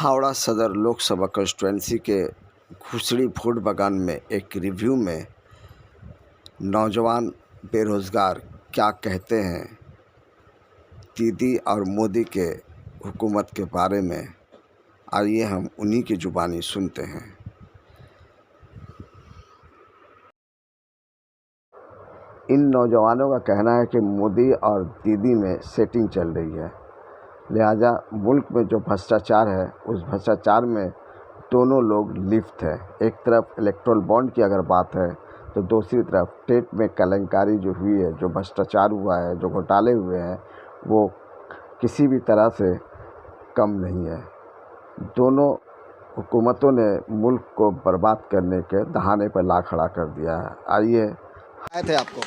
हावड़ा सदर लोकसभा कंस्टिट्यूंसी के घुसड़ी फूड बागान में एक रिव्यू में नौजवान बेरोज़गार क्या कहते हैं दीदी और मोदी के हुकूमत के बारे में, आइए हम उन्हीं की ज़ुबानी सुनते हैं। इन नौजवानों का कहना है कि मोदी और दीदी में सेटिंग चल रही है, लिहाजा मुल्क में जो भ्रष्टाचार है उस भ्रष्टाचार में दोनों लोग लिप्त है। एक तरफ इलेक्टोरल बॉन्ड की अगर बात है तो दूसरी तरफ टेट में केलेंकारी जो हुई है, जो भ्रष्टाचार हुआ है, जो घोटाले हुए हैं, वो किसी भी तरह से कम नहीं है। दोनों हुकूमतों ने मुल्क को बर्बाद करने के दहाने पर ला खड़ा कर दिया है। आइए आए थे आपको।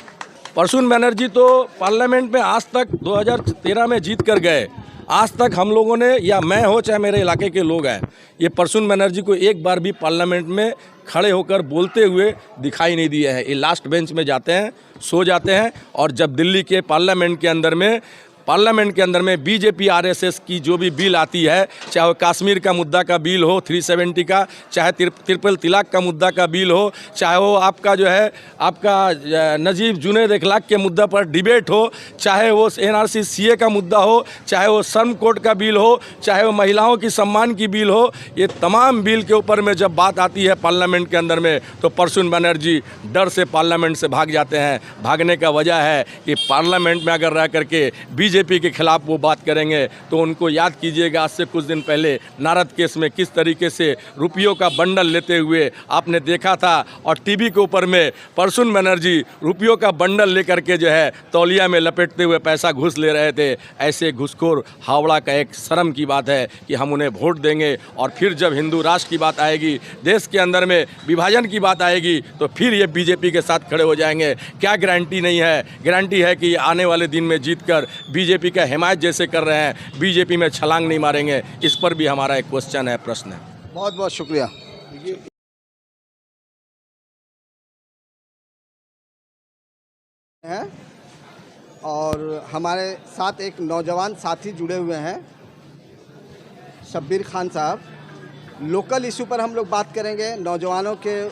प्रसून बनर्जी तो पार्लियामेंट में आज तक 2013 में जीत कर गए। आज तक हम लोगों ने, या मैं हो चाहे मेरे इलाके के लोग हैं, ये प्रसून बनर्जी को एक बार भी पार्लियामेंट में खड़े होकर बोलते हुए दिखाई नहीं दिए हैं। ये लास्ट बेंच में जाते हैं, सो जाते हैं, और जब दिल्ली के पार्लियामेंट के अंदर में बीजेपी आरएसएस की जो भी बिल आती है, चाहे वो कश्मीर का मुद्दा का बिल हो 370 का, चाहे ट्रिपल तलाक का मुद्दा का बिल हो, चाहे वो आपका जो है आपका नजीब जुनैद इखलाक के मुद्दा पर डिबेट हो, चाहे वो एनआरसी सीए का मुद्दा हो, चाहे वो श्रम कोड का बिल हो, चाहे वो महिलाओं की सम्मान की बिल हो, ये तमाम बिल के ऊपर में जब बात आती है पार्लियामेंट के अंदर में तो प्रसून बनर्जी डर से पार्लियामेंट से भाग जाते हैं। भागने का वजह है कि पार्लियामेंट में अगर रह करके बीजेपी के खिलाफ वो बात करेंगे तो उनको याद कीजिएगा आज से कुछ दिन पहले नारद केस में किस तरीके से रुपयों का बंडल लेते हुए आपने देखा था, और टीवी के ऊपर में प्रसून बनर्जी रुपयों का बंडल लेकर के जो है तौलिया में लपेटते हुए पैसा घूस ले रहे थे। ऐसे घुसखोर हावड़ा का एक शर्म की बात है कि हम उन्हें वोट देंगे, और फिर जब हिंदू राष्ट्र की बात आएगी, देश के अंदर में विभाजन की बात आएगी, तो फिर ये बीजेपी के साथ खड़े हो जाएंगे। क्या गारंटी नहीं है? गारंटी है कि आने वाले दिन में जीतकर बीजेपी का हिमायत जैसे कर रहे हैं, बीजेपी में छलांग नहीं मारेंगे। इस पर भी हमारा एक क्वेश्चन है, प्रश्न है। बहुत बहुत शुक्रिया। हैं और हमारे साथ एक नौजवान साथी जुड़े हुए हैं, शब्बीर खान साहब। लोकल इशू पर हम लोग बात करेंगे, नौजवानों के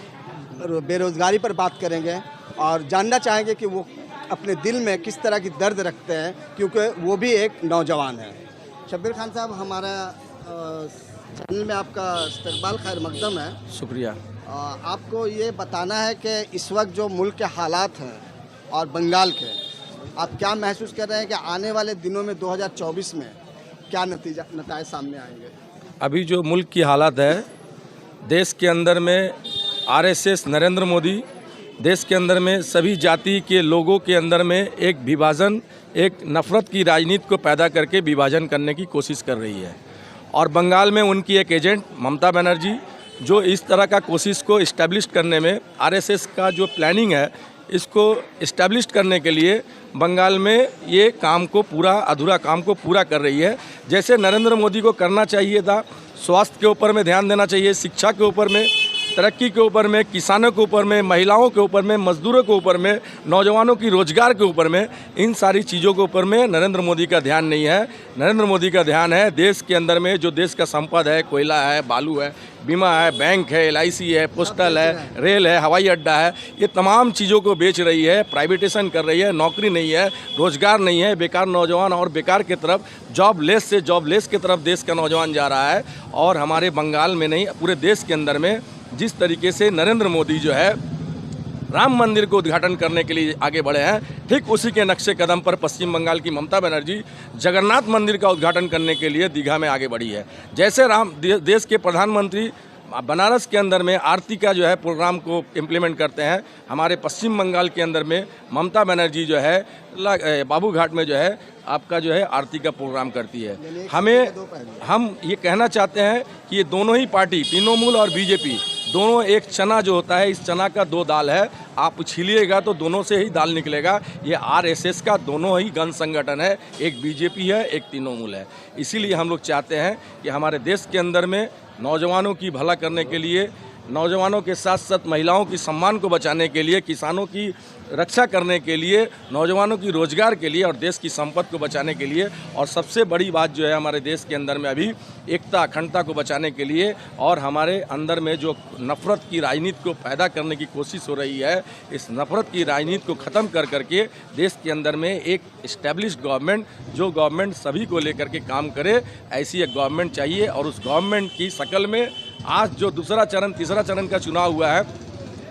बेरोज़गारी पर बात करेंगे, और जानना चाहेंगे कि वो अपने दिल में किस तरह की दर्द रखते हैं, क्योंकि वो भी एक नौजवान है। शब्बीर खान साहब, हमारा चैनल में आपका इस्तकबाल खैर मकदम है। शुक्रिया। आपको ये बताना है कि इस वक्त जो मुल्क के हालात हैं और बंगाल के, आप क्या महसूस कर रहे हैं कि आने वाले दिनों में 2024 में क्या नतीजे सामने आएंगे? अभी जो मुल्क की हालत है, देश के अंदर में आरएसएस नरेंद्र मोदी देश के अंदर में सभी जाति के लोगों के अंदर में एक विभाजन, एक नफ़रत की राजनीति को पैदा करके विभाजन करने की कोशिश कर रही है। और बंगाल में उनकी एक एजेंट ममता बनर्जी, जो इस तरह का कोशिश को इस्टेब्लिश करने में, आरएसएस का जो प्लानिंग है इसको इस्टेब्लिश करने के लिए बंगाल में ये काम को अधूरा काम को पूरा कर रही है। जैसे नरेंद्र मोदी को करना चाहिए था, स्वास्थ्य के ऊपर में ध्यान देना चाहिए, शिक्षा के ऊपर में, तरक्की के ऊपर में, किसानों के ऊपर में, महिलाओं के ऊपर में, मजदूरों के ऊपर में, नौजवानों की रोजगार के ऊपर में, इन सारी चीज़ों के ऊपर में नरेंद्र मोदी का ध्यान नहीं है। नरेंद्र मोदी का ध्यान है देश के अंदर में जो देश का संपद है, कोयला है, बालू है, बीमा है, बैंक है, LIC है, पोस्टल है, रेल है, हवाई अड्डा है, ये तमाम चीज़ों को बेच रही है, प्राइवेटेशन कर रही है, नौकरी नहीं है, रोजगार नहीं है, बेकार नौजवान और बेकार की तरफ, जॉबलेस से जॉबलेस की तरफ देश का नौजवान जा रहा है। और हमारे बंगाल में नहीं, पूरे देश के अंदर में जिस तरीके से नरेंद्र मोदी जो है राम मंदिर को उद्घाटन करने के लिए आगे बढ़े हैं, ठीक उसी के नक्शे कदम पर पश्चिम बंगाल की ममता बनर्जी जगन्नाथ मंदिर का उद्घाटन करने के लिए दीघा में आगे बढ़ी है। जैसे देश के प्रधानमंत्री बनारस के अंदर में आरती का जो है प्रोग्राम को इम्प्लीमेंट करते हैं, हमारे पश्चिम बंगाल के अंदर में ममता बनर्जी जो है बाबू घाट में जो है आपका जो है आरती का प्रोग्राम करती है। हम ये कहना चाहते हैं कि ये दोनों ही पार्टी, तृणमूल और बीजेपी, दोनों एक चना जो होता है, इस चना का दो दाल है, आप छीलिएगा तो दोनों से ही दाल निकलेगा। ये आरएसएस का दोनों ही गण संगठन है, एक बीजेपी है, एक तृणमूल है। इसीलिए हम लोग चाहते हैं कि हमारे देश के अंदर में नौजवानों की भला करने के लिए, नौजवानों के साथ साथ महिलाओं की सम्मान को बचाने के लिए, किसानों की रक्षा करने के लिए, नौजवानों की रोजगार के लिए और देश की संपत्ति को बचाने के लिए, और सबसे बड़ी बात जो है हमारे देश के अंदर में अभी एकता अखंडता को बचाने के लिए, और हमारे अंदर में जो नफरत की राजनीति को पैदा करने की कोशिश हो रही है, इस नफरत की राजनीति को ख़त्म कर करके देश के अंदर में एक इस्टेब्लिश गवर्नमेंट, जो गवर्नमेंट सभी को लेकर के काम करे, ऐसी एक गवर्नमेंट चाहिए। और उस गवर्नमेंट की शक्ल में आज जो दूसरा चरण तीसरा चरण का चुनाव हुआ है,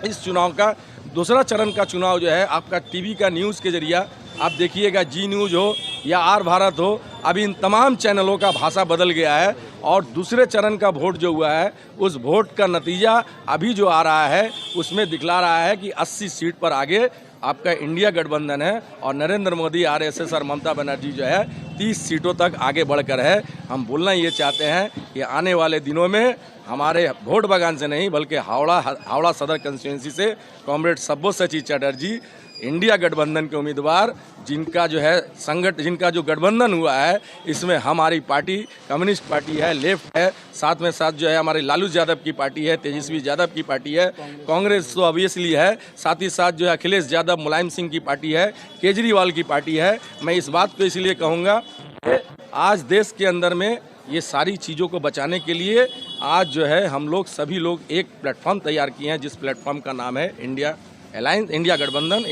इस चुनाव का दूसरा चरण का चुनाव जो है आपका टीवी का न्यूज़ के जरिए आप देखिएगा, जी न्यूज़ हो या आर भारत हो, अभी इन तमाम चैनलों का भाषा बदल गया है। और दूसरे चरण का वोट जो हुआ है, उस वोट का नतीजा अभी जो आ रहा है उसमें दिखला रहा है कि 80 सीट पर आगे आपका इंडिया गठबंधन है, और नरेंद्र मोदी, आरएसएस और ममता बनर्जी जो है 30 सीटों तक आगे बढ़कर है। हम बोलना ये चाहते हैं कि आने वाले दिनों में हमारे वोट बागान से नहीं बल्कि हावड़ा सदर कंस्टिट्यूंसी से कॉमरेड सब्यसाची चटर्जी इंडिया गठबंधन के उम्मीदवार, जिनका जो गठबंधन हुआ है, इसमें हमारी पार्टी कम्युनिस्ट पार्टी है, लेफ्ट है, साथ में साथ जो है हमारे लालू यादव की पार्टी है, तेजस्वी यादव की पार्टी है, कांग्रेस तो ऑब्वियसली है, साथ ही साथ जो है अखिलेश यादव, मुलायम सिंह की पार्टी है, केजरीवाल की पार्टी है। मैं इस बात को इसलिए कहूँगा कि आज देश के अंदर में ये सारी चीज़ों को बचाने के लिए आज जो है हम लोग सभी लोग एक प्लेटफॉर्म तैयार किए हैं, जिस प्लेटफॉर्म का नाम है इंडिया अलायंस, इंडिया गठबंधन,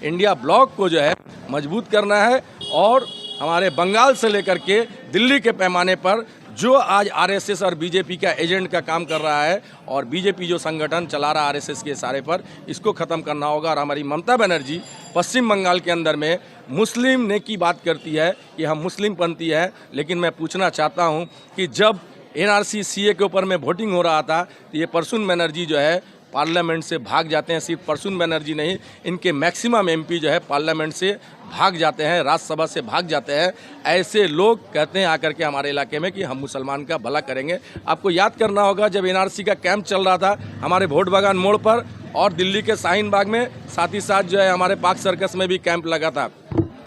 इंडिया ब्लॉक को जो है मजबूत करना है। और हमारे बंगाल से लेकर के दिल्ली के पैमाने पर जो आज आरएसएस और बीजेपी का एजेंट का काम कर रहा है, और बीजेपी जो संगठन चला रहा है आरएसएस के इशारे पर, इसको ख़त्म करना होगा। और हमारी ममता बनर्जी पश्चिम बंगाल के अंदर में मुस्लिम ने की बात करती है कि हम मुस्लिम पंथी है, लेकिन मैं पूछना चाहता हूं कि जब एनआरसी सीए के ऊपर में वोटिंग हो रहा था, तो ये प्रसून बनर्जी जो है पार्लियामेंट से भाग जाते हैं। सिर्फ प्रसून बनर्जी नहीं, इनके मैक्सिमम एमपी जो है पार्लियामेंट से भाग जाते हैं, राज्यसभा से भाग जाते हैं। ऐसे लोग कहते हैं आकर के हमारे इलाके में कि हम मुसलमान का भला करेंगे। आपको याद करना होगा, जब एनआरसी का कैंप चल रहा था हमारे वोट बागान मोड़ पर और दिल्ली के शाहीन बाग में, साथ ही साथ जो है हमारे पार्क सर्कस में भी कैंप लगा था।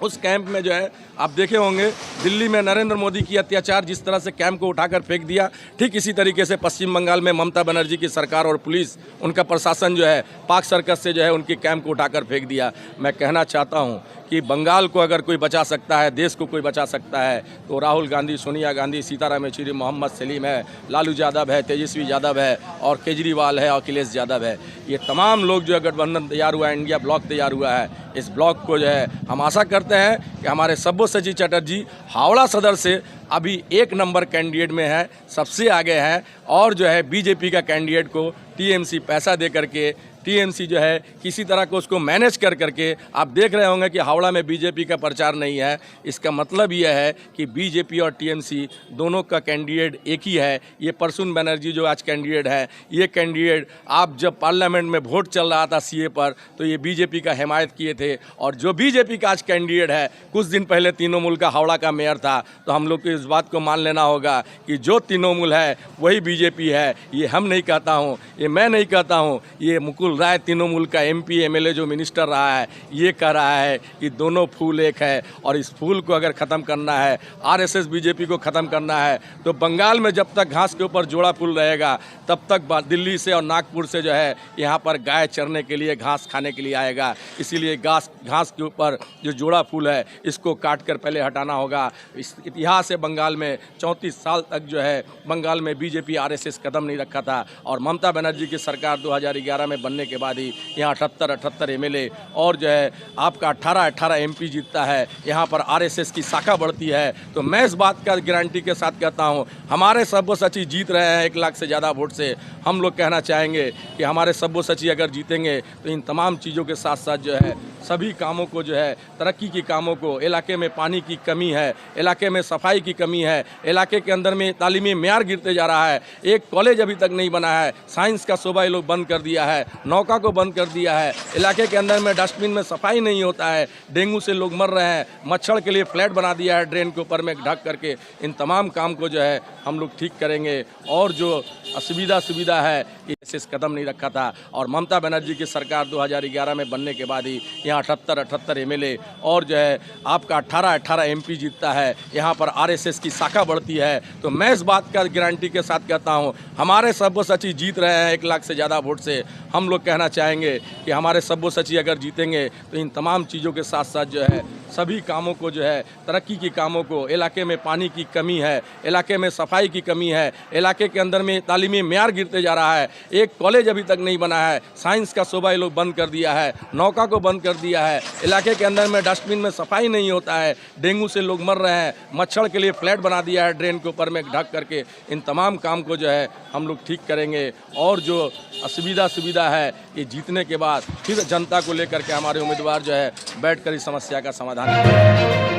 उस कैंप में जो है आप देखे होंगे, दिल्ली में नरेंद्र मोदी की अत्याचार जिस तरह से कैंप को उठाकर फेंक दिया, ठीक इसी तरीके से पश्चिम बंगाल में ममता बनर्जी की सरकार और पुलिस, उनका प्रशासन जो है पार्क सर्कस से जो है उनकी कैंप को उठाकर फेंक दिया। मैं कहना चाहता हूं कि बंगाल को अगर कोई बचा सकता है, देश को कोई बचा सकता है, तो राहुल गांधी, सोनिया गांधी, सीताराम येचुरी, मोहम्मद सलीम है, लालू यादव है, तेजस्वी यादव है, और केजरीवाल है, और अखिलेश यादव है। ये तमाम लोग जो है गठबंधन तैयार हुआ है, इंडिया ब्लॉक तैयार हुआ है। इस ब्लॉक को जो है हम आशा करते हैं कि हमारे सब्यसाची चटर्जी हावड़ा सदर से अभी 1 नंबर कैंडिडेट में है, सबसे आगे है। और जो है बीजेपी का कैंडिडेट को टीएमसी पैसा दे करके, टीएमसी जो है किसी तरह को उसको मैनेज कर करके, आप देख रहे होंगे कि हावड़ा में बीजेपी का प्रचार नहीं है। इसका मतलब यह है कि बीजेपी और टीएमसी दोनों का कैंडिडेट एक ही है। ये प्रसून बनर्जी जो आज कैंडिडेट है, ये कैंडिडेट आप जब पार्लियामेंट में वोट चल रहा था सीए पर, तो ये बीजेपी का हिमायत किए थे। और जो बीजेपी का आज कैंडिडेट है, कुछ दिन पहले तृणमूल का हावड़ा का मेयर था। तो हम लोग को इस बात को मान लेना होगा कि जो तृणमूल है वही बीजेपी है। ये हम नहीं कहता हूँ, ये मैं नहीं कहता हूँ, ये मुकुल राय तृणमूल का एमपी एमएलए जो मिनिस्टर रहा है, ये कह रहा है कि दोनों फूल एक है। और इस फूल को अगर ख़त्म करना है, आरएसएस बीजेपी को ख़त्म करना है, तो बंगाल में जब तक घास के ऊपर जोड़ा फूल रहेगा, तब तक दिल्ली से और नागपुर से जो है यहाँ पर गाय चरने के लिए, घास खाने के लिए आएगा। इसीलिए घास के ऊपर जो जोड़ा फूल है, इसको काट कर पहले हटाना होगा। इस इतिहास है बंगाल में 34 साल तक जो है बंगाल में बीजेपी आरएसएस कदम नहीं रखा था। और ममता बनर्जी की सरकार 2011 में बनने के बाद ही यहाँ 78 एमएलए और जो है आपका 18 एमपी जीतता है। यहाँ पर आरएसएस की शाखा बढ़ती है। तो मैं इस बात का गारंटी के साथ कहता हूँ, हमारे सब्यसाची जीत रहे हैं 1 लाख से ज़्यादा वोट से। हम लोग कहना चाहेंगे कि हमारे सब्यसाची अगर जीतेंगे तो इन तमाम चीज़ों के साथ साथ जो है सभी कामों को जो है, तरक्की की कामों को, इलाके में पानी की कमी है, इलाके में सफाई की कमी है, इलाके के अंदर में तालीमी म्यार गिरते जा रहा है। एक कॉलेज अभी तक नहीं बना है, साइंस का शोबा ये लोग बंद कर दिया है, नौका को बंद कर दिया है। इलाके के अंदर में डस्टबिन में सफाई नहीं होता है, डेंगू से लोग मर रहे हैं। मच्छर के लिए फ्लैट बना दिया है ड्रेन के ऊपर में ढक करके। इन तमाम काम को जो है हम लोग ठीक करेंगे। और जो सुविधा है, इसे कदम नहीं रखा था। और ममता बनर्जी की सरकार 2011 में बनने के बाद ही यहाँ 78 एमएलए और जो है आपका 18 एमपी जीतता है। यहाँ पर आरएसएस की शाखा बढ़ती है। तो मैं इस बात का गारंटी के साथ कहता हूँ, हमारे सब्यसाची जीत रहे हैं 1 लाख से ज़्यादा वोट से। हम लोग कहना चाहेंगे कि हमारे सब्यसाची अगर जीतेंगे तो इन तमाम चीज़ों के साथ साथ जो है सभी कामों को जो है तरक्की की कामों को, इलाके में पानी की कमी है, इलाके में सफाई की कमी है, इलाके के अंदर में तालीमी म्यार गिरते जा रहा है, एक कॉलेज अभी तक नहीं बना है, साइंस का शोबा ये लोग बंद कर दिया है, नौका को बंद कर दिया है, इलाके के अंदर में डस्टबिन में सफाई नहीं होता है, डेंगू से लोग मर रहे हैं, मच्छर के लिए फ्लैट बना दिया है ड्रेन के ऊपर में ढक करके। इन तमाम काम को जो है हम लोग ठीक करेंगे और जो सुविधा है ये जीतने के बाद फिर जनता को लेकर के हमारे उम्मीदवार जो है बैठकर इस समस्या का समाधान करेंगे।